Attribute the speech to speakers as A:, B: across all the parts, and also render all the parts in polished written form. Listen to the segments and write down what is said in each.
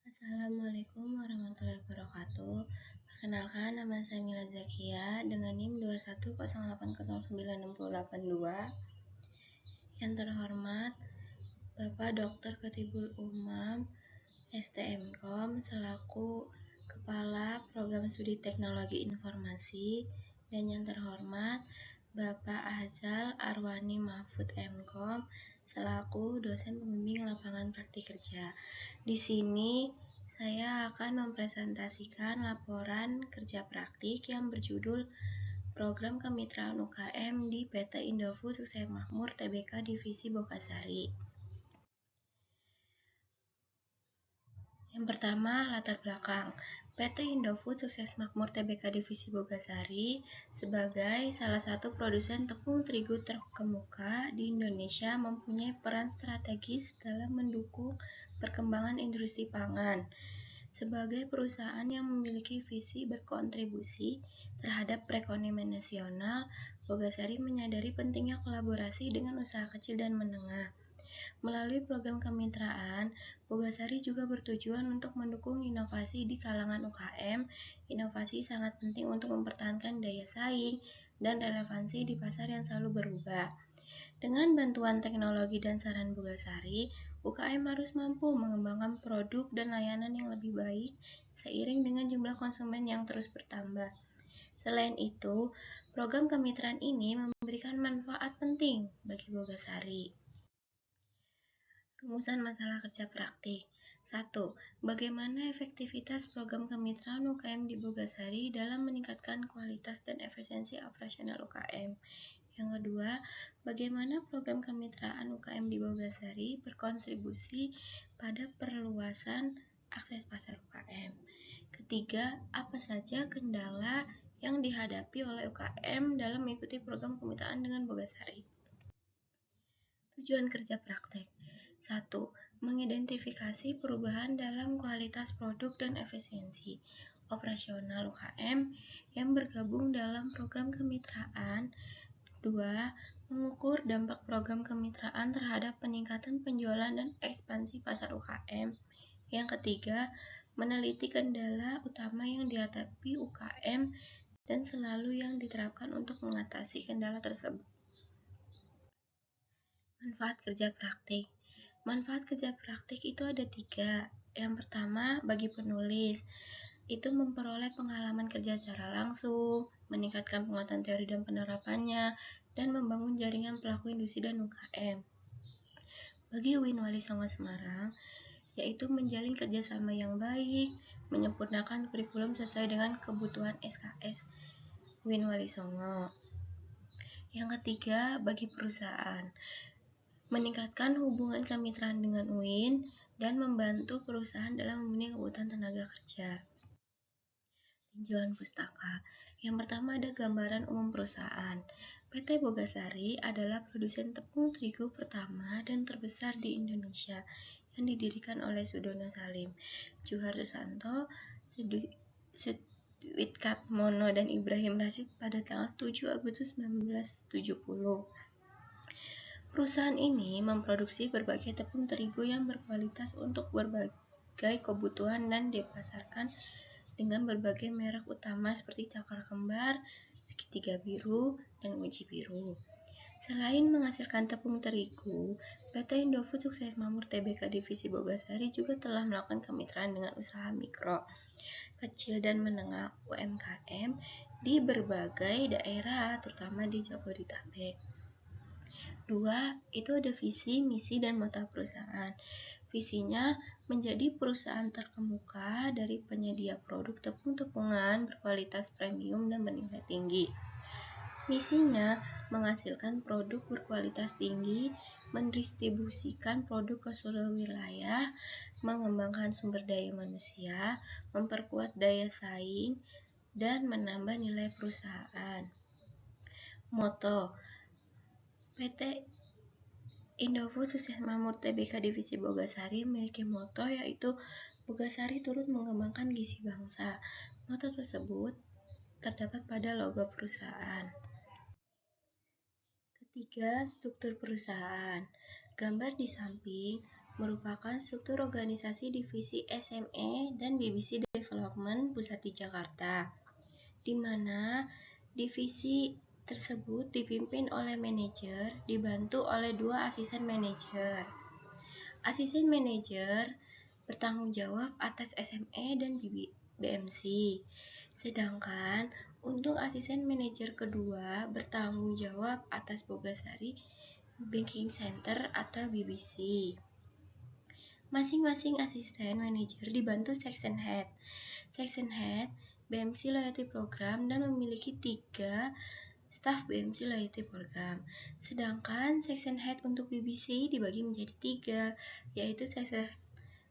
A: Assalamualaikum warahmatullahi wabarakatuh. Perkenalkan, nama saya Mila Zakia dengan NIM 21080909882. Yang terhormat, Bapak Dr. Khatibul Umam, STMKOM, selaku Kepala Program Studi Teknologi Informasi, dan yang terhormat, Bapak Azal Arwani Mahfud MKOM, selaku dosen pembimbing lapangan praktik kerja. Di sini saya akan mempresentasikan laporan kerja praktik yang berjudul Program Kemitraan UKM di PT Indofood Sukses Makmur Tbk Divisi Bogasari. Yang pertama, latar belakang. PT Indofood Sukses Makmur Tbk Divisi Bogasari sebagai salah satu produsen tepung terigu terkemuka di Indonesia mempunyai peran strategis dalam mendukung perkembangan industri pangan. Sebagai perusahaan yang memiliki visi berkontribusi terhadap perekonomian nasional, Bogasari menyadari pentingnya kolaborasi dengan usaha kecil dan menengah. Melalui program kemitraan, Bogasari juga bertujuan untuk mendukung inovasi di kalangan UKM. Inovasi sangat penting untuk mempertahankan daya saing dan relevansi di pasar yang selalu berubah. Dengan bantuan teknologi dan saran Bogasari, UKM harus mampu mengembangkan produk dan layanan yang lebih baik seiring dengan jumlah konsumen yang terus bertambah. Selain itu, program kemitraan ini memberikan manfaat penting bagi Bogasari. Rumusan masalah kerja praktik. 1. Bagaimana efektivitas program kemitraan UKM di Bogasari dalam meningkatkan kualitas dan efisiensi operasional UKM? Yang kedua, bagaimana program kemitraan UKM di Bogasari berkontribusi pada perluasan akses pasar UKM? Ketiga, apa saja kendala yang dihadapi oleh UKM dalam mengikuti program kemitraan dengan Bogasari? Tujuan kerja praktek. 1. Mengidentifikasi perubahan dalam kualitas produk dan efisiensi operasional UKM yang bergabung dalam program kemitraan. 2. Mengukur dampak program kemitraan terhadap peningkatan penjualan dan ekspansi pasar UKM. Yang ketiga, meneliti kendala utama yang dihadapi UKM dan selalu yang diterapkan untuk mengatasi kendala tersebut. Manfaat kerja praktik. Manfaat kerja praktik itu ada 3. Yang pertama, bagi penulis, itu memperoleh pengalaman kerja secara langsung, meningkatkan penguatan teori dan penerapannya, dan membangun jaringan pelaku industri dan UKM. Bagi Win Wali Songo Semarang, yaitu menjalin kerjasama yang baik, menyempurnakan kurikulum sesuai dengan kebutuhan SKS Win Wali Songo. Yang ketiga, bagi perusahaan, meningkatkan hubungan kemitraan dengan UIN dan membantu perusahaan dalam memenuhi kebutuhan tenaga kerja. Tinjauan pustaka. Yang pertama ada gambaran umum perusahaan. PT Bogasari adalah produsen tepung terigu pertama dan terbesar di Indonesia yang didirikan oleh Sudono Salim, Juhar Susanto, Sudwitkat-mono, dan Ibrahim Rasyid pada tanggal 7 Agustus 1970. Perusahaan ini memproduksi berbagai tepung terigu yang berkualitas untuk berbagai kebutuhan dan dipasarkan dengan berbagai merek utama seperti Cakra Kembar, Segitiga Biru, dan Uji Biru. Selain menghasilkan tepung terigu, PT Indofood Sukses Makmur Tbk Divisi Bogasari juga telah melakukan kemitraan dengan usaha mikro, kecil, dan menengah UMKM di berbagai daerah, terutama di Jabodetabek. 2. Itu ada visi, misi, dan moto perusahaan. Visinya menjadi perusahaan terkemuka dari penyedia produk tepung-tepungan berkualitas premium dan bernilai tinggi. Misinya menghasilkan produk berkualitas tinggi, mendistribusikan produk ke seluruh wilayah, mengembangkan sumber daya manusia, memperkuat daya saing, dan menambah nilai perusahaan. Moto PT Indofood Sukses Makmur Tbk Divisi Bogasari memiliki moto yaitu Bogasari turut mengembangkan gizi bangsa. Moto tersebut terdapat pada logo perusahaan. Ketiga, struktur perusahaan. Gambar di samping merupakan struktur organisasi divisi SME dan BBC Development Pusat di Jakarta, di mana divisi tersebut dipimpin oleh manajer, dibantu oleh 2 asisten manajer. Asisten manajer bertanggung jawab atas SME dan BMC, sedangkan untuk asisten manajer kedua bertanggung jawab atas Bogasari Banking Center atau BBC. Masing-masing asisten manajer dibantu section head. Section head BMC Loyalty Program dan memiliki 3 staf BMC Loyalty Program. Sedangkan section head untuk BBC dibagi menjadi 3, yaitu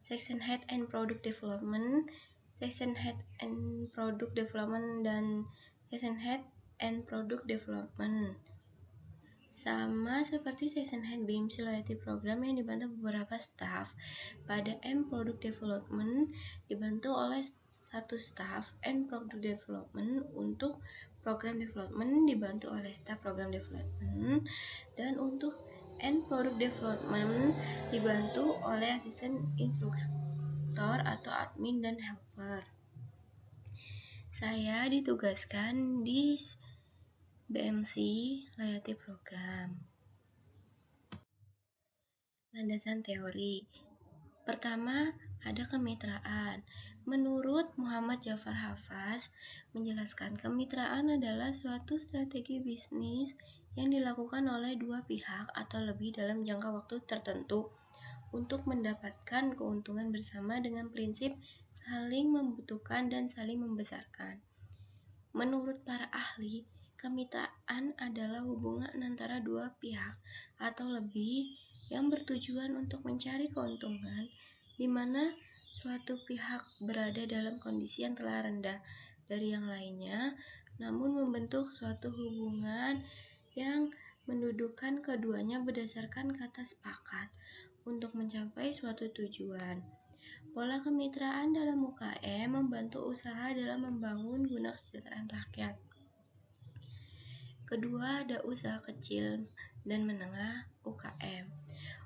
A: section head and product development, section head and product development, dan section head and product development. Sama seperti section head BMC Loyalty Program yang dibantu beberapa staff, pada M Product Development dibantu oleh 1 staff and Product Development. Untuk Program Development dibantu oleh staff Program Development, dan untuk N Product Development dibantu oleh asisten instruktur atau admin dan helper. Saya ditugaskan di BMC Loyalty Program. Landasan teori. Pertama, ada kemitraan. Menurut Muhammad Jafar Hafaz, menjelaskan kemitraan adalah suatu strategi bisnis yang dilakukan oleh 2 pihak atau lebih dalam jangka waktu tertentu untuk mendapatkan keuntungan bersama dengan prinsip saling membutuhkan dan saling membesarkan. Menurut para ahli, kemitraan adalah hubungan antara 2 pihak atau lebih yang bertujuan untuk mencari keuntungan, di mana suatu pihak berada dalam kondisi yang telah rendah dari yang lainnya, namun membentuk suatu hubungan yang mendudukan keduanya berdasarkan kata sepakat untuk mencapai suatu tujuan. Pola kemitraan dalam UKM membantu usaha dalam membangun guna kesejahteraan rakyat. Kedua, ada usaha kecil dan menengah UKM.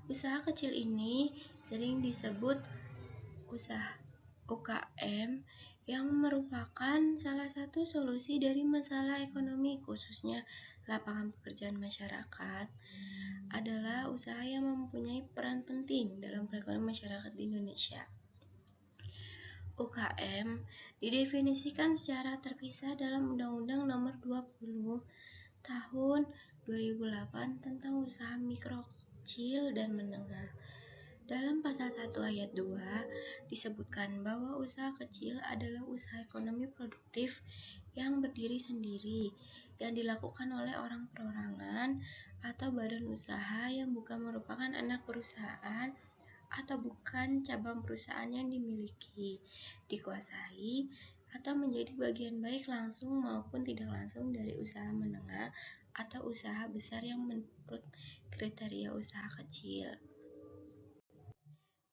A: Usaha kecil ini sering disebut usaha UKM yang merupakan salah satu solusi dari masalah ekonomi, khususnya lapangan pekerjaan masyarakat, adalah usaha yang mempunyai peran penting dalam perekonomian masyarakat di Indonesia. UKM didefinisikan secara terpisah dalam Undang-Undang Nomor 20 Tahun 2008 tentang usaha mikro, kecil, dan menengah. Dalam pasal 1 ayat 2 disebutkan bahwa usaha kecil adalah usaha ekonomi produktif yang berdiri sendiri, yang dilakukan oleh orang perorangan atau badan usaha yang bukan merupakan anak perusahaan atau bukan cabang perusahaan yang dimiliki, dikuasai, atau menjadi bagian baik langsung maupun tidak langsung dari usaha menengah atau usaha besar yang menurut kriteria usaha kecil.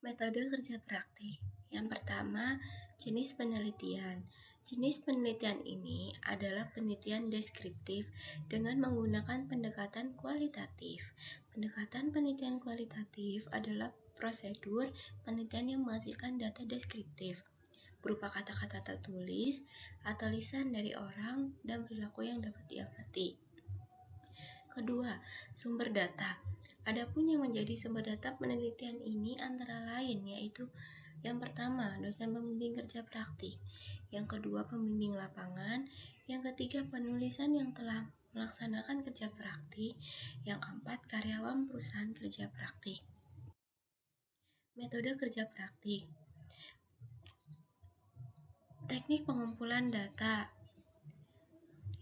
A: Metode kerja praktik. Yang pertama, jenis penelitian. Jenis penelitian ini adalah penelitian deskriptif dengan menggunakan pendekatan kualitatif. Pendekatan penelitian kualitatif adalah prosedur penelitian yang menghasilkan data deskriptif berupa kata-kata tertulis atau lisan dari orang dan perilaku yang dapat diamati. Kedua, sumber data. Adapun yang menjadi sumber data penelitian ini antara lain yaitu yang pertama, dosen pembimbing kerja praktik, yang kedua, pembimbing lapangan, yang ketiga, penulisan yang telah melaksanakan kerja praktik, yang keempat, karyawan perusahaan kerja praktik. Metode kerja praktik. Teknik pengumpulan data.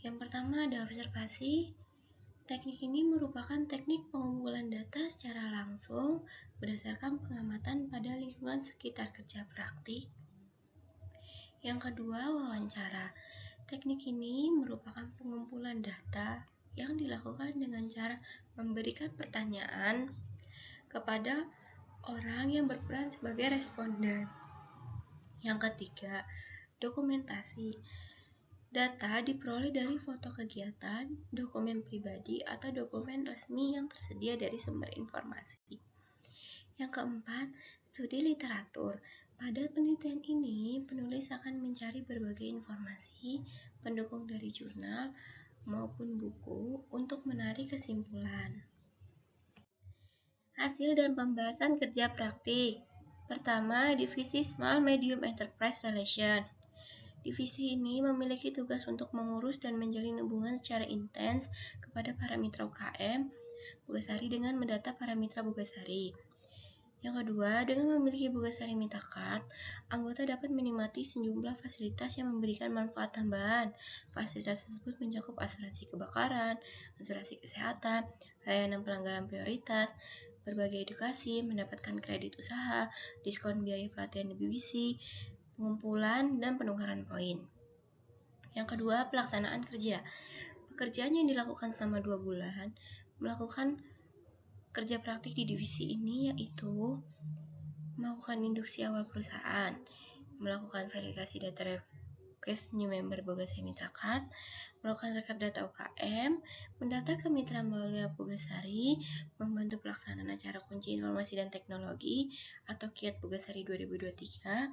A: Yang pertama ada observasi. Teknik ini merupakan teknik pengumpulan data secara langsung berdasarkan pengamatan pada lingkungan sekitar kerja praktik. Yang kedua, wawancara. Teknik ini merupakan pengumpulan data yang dilakukan dengan cara memberikan pertanyaan kepada orang yang berperan sebagai responden. Yang ketiga, dokumentasi. Data diperoleh dari foto kegiatan, dokumen pribadi, atau dokumen resmi yang tersedia dari sumber informasi. Yang keempat, studi literatur. Pada penelitian ini, penulis akan mencari berbagai informasi pendukung dari jurnal maupun buku untuk menarik kesimpulan. Hasil dan pembahasan kerja praktik. Pertama, divisi Small Medium Enterprise Relation. Divisi ini memiliki tugas untuk mengurus dan menjalin hubungan secara intens kepada para mitra UKM Bogasari dengan mendata para mitra Bogasari. Yang kedua, dengan memiliki Bogasari Mitra Card, anggota dapat menikmati sejumlah fasilitas yang memberikan manfaat tambahan. Fasilitas tersebut mencakup asuransi kebakaran, asuransi kesehatan, layanan pelanggaran prioritas, berbagai edukasi, mendapatkan kredit usaha, diskon biaya pelatihan di BBC, pengumpulan, dan penukaran poin. Yang kedua, pelaksanaan kerja. Pekerjaan yang dilakukan selama 2 bulan melakukan kerja praktik di divisi ini yaitu melakukan induksi awal perusahaan, melakukan verifikasi data request new member Bogasari Mitra Card, melakukan rekap data UKM, mendaftar ke mitra melalui Bogasari, membantu pelaksanaan acara kunci informasi dan teknologi atau KIAT Bogasari 2023,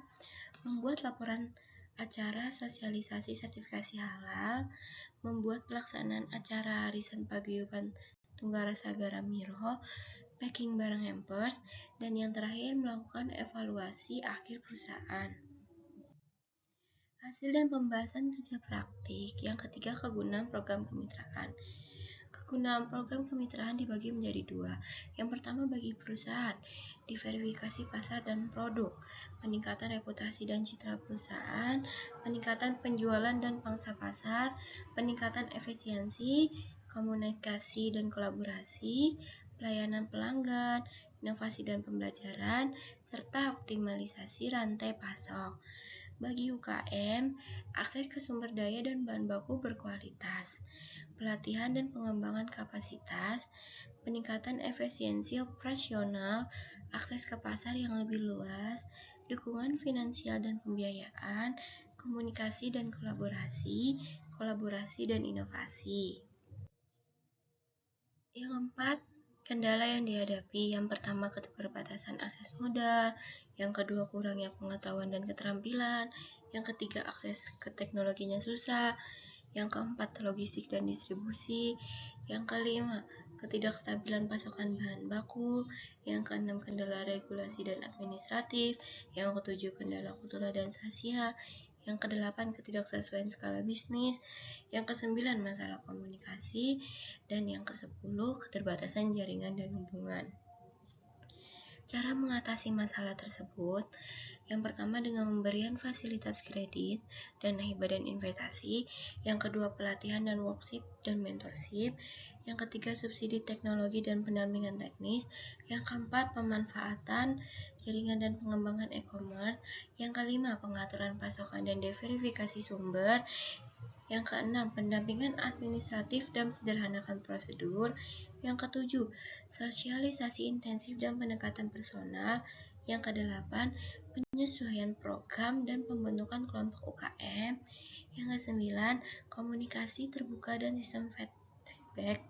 A: membuat laporan acara sosialisasi sertifikasi halal, membuat pelaksanaan acara arisan paguyuban Tunggara Sagara Miro, packing barang hampers, dan yang terakhir melakukan evaluasi akhir perusahaan. Hasil dan pembahasan kerja praktik. Yang ketiga, kegunaan program kemitraan. Kegunaan program kemitraan dibagi menjadi 2. Yang pertama bagi perusahaan, diverifikasi pasar dan produk, peningkatan reputasi dan citra perusahaan, peningkatan penjualan dan pangsa pasar, peningkatan efisiensi, komunikasi dan kolaborasi, pelayanan pelanggan, inovasi dan pembelajaran, serta optimalisasi rantai pasok. Bagi UKM, akses ke sumber daya dan bahan baku berkualitas, pelatihan dan pengembangan kapasitas, peningkatan efisiensi operasional, akses ke pasar yang lebih luas, dukungan finansial dan pembiayaan, komunikasi dan kolaborasi dan inovasi. Yang keempat, kendala yang dihadapi. Yang pertama, keterbatasan akses modal. Yang kedua, kurangnya pengetahuan dan keterampilan. Yang ketiga, akses ke teknologinya susah. Yang keempat, logistik dan distribusi. Yang kelima, ketidakstabilan pasokan bahan baku. Yang keenam, kendala regulasi dan administratif. Yang ketujuh, kendala kultural dan sosial. Yang kedelapan, ketidaksesuaian skala bisnis. Yang kesembilan, masalah komunikasi. Dan yang kesepuluh, keterbatasan jaringan dan hubungan. Cara mengatasi masalah tersebut, yang pertama dengan pemberian fasilitas kredit, dana hibah dan investasi, yang kedua pelatihan dan workshop dan mentorship, yang ketiga subsidi teknologi dan pendampingan teknis, yang keempat pemanfaatan jaringan dan pengembangan e-commerce, yang kelima pengaturan pasokan dan deverifikasi sumber, yang keenam, pendampingan administratif dan sederhanakan prosedur. Yang ketujuh, sosialisasi intensif dan pendekatan personal. Yang kedelapan, penyesuaian program dan pembentukan kelompok UKM. Yang kesembilan, komunikasi terbuka dan sistem feedback.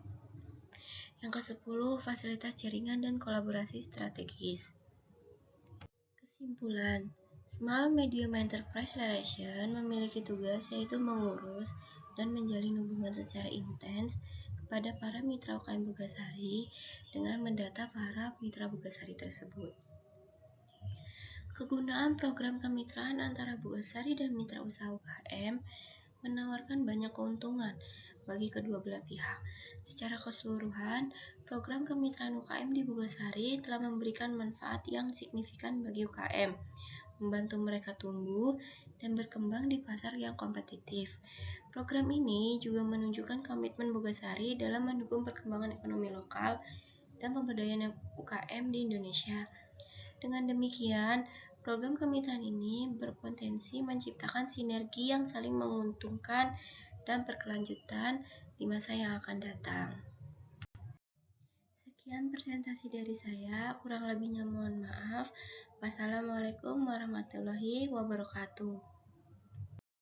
A: Yang kesepuluh, fasilitas jaringan dan kolaborasi strategis. Kesimpulan, Small Medium Enterprise Relation memiliki tugas yaitu mengurus dan menjalin hubungan secara intens kepada para mitra UKM Bogasari dengan mendata para mitra Bogasari tersebut. Kegunaan program kemitraan antara Bogasari dan mitra usaha UKM menawarkan banyak keuntungan bagi kedua belah pihak. Secara keseluruhan, program kemitraan UKM di Bogasari telah memberikan manfaat yang signifikan bagi UKM, membantu mereka tumbuh dan berkembang di pasar yang kompetitif. Program ini juga menunjukkan komitmen Bogasari dalam mendukung perkembangan ekonomi lokal dan pemberdayaan UKM di Indonesia. Dengan demikian, program kemitraan ini berpotensi menciptakan sinergi yang saling menguntungkan dan berkelanjutan di masa yang akan datang. Sekian presentasi dari saya, kurang lebihnya mohon maaf. Wassalamualaikum warahmatullahi wabarakatuh.